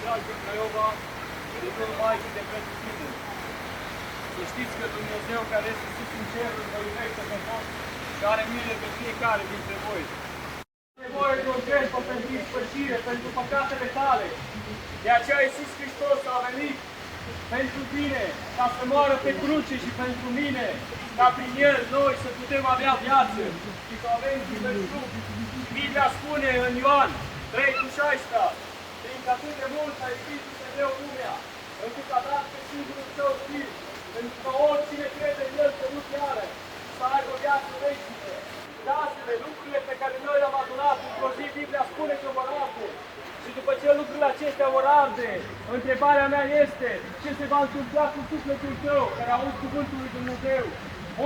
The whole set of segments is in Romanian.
Buzaj din Craiova, de numai și de pretutindeni. Să știți că Dumnezeu care este sus în cerul vă iubește pe toți și are milă de fiecare dintre voi. E nevoie de o jertfă pentru ispășire, pentru păcatele tale. De aceea Iisus Hristos a venit pentru tine, ca să moară pe cruce și pentru mine, ca prin El noi să putem avea viață și să avem belșug. Biblia spune în Ioan 3:16, fiindcă atât de mult a iubit Dumnezeu lumea, încât a dat pe singurul Său Fiu, pentru că oricine crede în El să nu piară, să aibă viață veșnică. Dasele, lucrurile pe care noi le-am adunat, într-o zi Biblia spune că vor arde. Și după ce lucrurile acestea vor arde, întrebarea mea este, ce se va întâmpla cu sufletul tău, care auzi cuvântul lui Dumnezeu?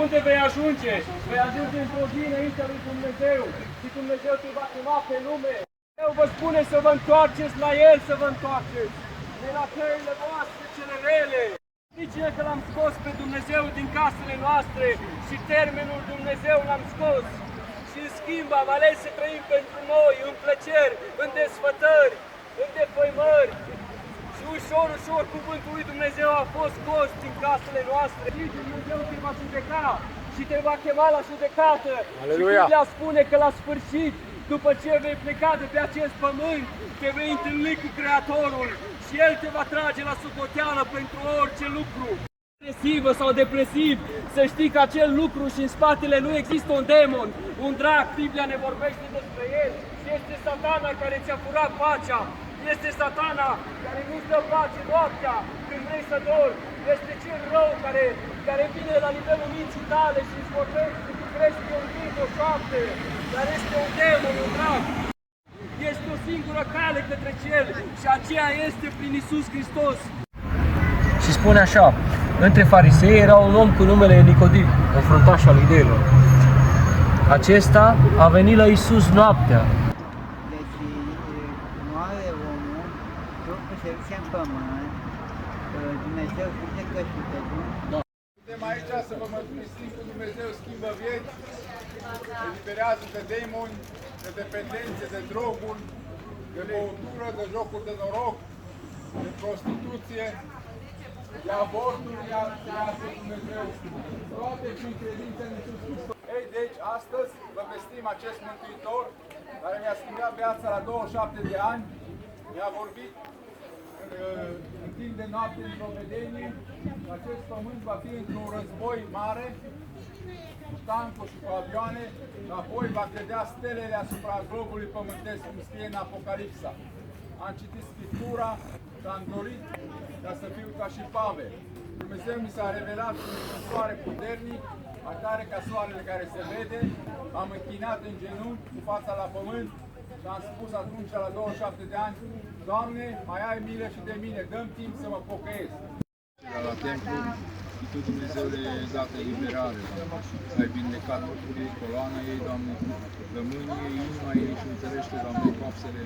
Unde vei ajunge? Vei ajunge într-o zi înaintea lui Dumnezeu și Dumnezeu te va chema pe lume. Eu vă spune să vă întoarceți la El, să vă întoarceți, de la căile voastre cele rele. Zice că l-am scos pe Dumnezeu din casele noastre și termenul Dumnezeu l-am scos. Și în schimb am ales să trăim pentru noi, în plăceri, în desfătări, în defăimări. Și ușor, ușor, cuvântul lui Dumnezeu a fost scos din casele noastre. Și Dumnezeu te va judeca și te va chema la judecată. Aleluia! Și Biblia spune că la sfârșit, după ce vei pleca de pe acest pământ, te vei întâlni cu Creatorul și El te va trage la socoteală pentru orice lucru. Depresivă sau depresiv, să știi că acel lucru și în spatele lui există un demon, un drac. Biblia ne vorbește despre el și este Satana care ți-a furat pacea. Este Satana care nu-ți dă pace noaptea când vrei să dormi. Este cel rău care vine la nivelul minții tale și îți vorbește și tu crezi că e un timp, o șoapte, dar este un demon, un drac. Este o singură cale către cel și aceea este prin Iisus Hristos. Și spune așa, între farisei era un om cu numele Nicodim, un fruntaș al iudeilor. Acesta a venit la Iisus noaptea. Deci moare omul, trupul se duce în pământ, Dumnezeu judecă sufletul. Suntem aici să vă mărturisim că Dumnezeu schimbă vieți, eliberează de demoni, de dependențe, de droguri, de băutură, de jocuri de noroc, de prostituție, de avorturi, iată Dumnezeu, toate prin credință în Iisus Hristos. Ei, deci, astăzi vă vestim acest Mântuitor care mi-a schimbat viața la 27 de ani, mi-a vorbit în timp de noapte într-o vedenie, acest pământ va fi într-un război mare, cu tancuri și cu avioane, apoi va cădea stelele asupra globului pământesc, cum scrie în Apocalipsa. Am citit Scriptura și am dorit ca să fiu ca și Pavel. Dumnezeu mi s-a revelat un soare puternic, atare ca soarele care se vede. Am închinat în genunchi cu fața la pământ și am spus atunci la 27 de ani, Doamne, mai ai milă și de mine, dă-mi timp să mă pocăiesc. La templu și Tu, Dumnezeule, ai dat eliberare, ai vindecat lucrurile, coloana ei, Doamne, lămânie, inima ei și întărește, Doamne, coapsele.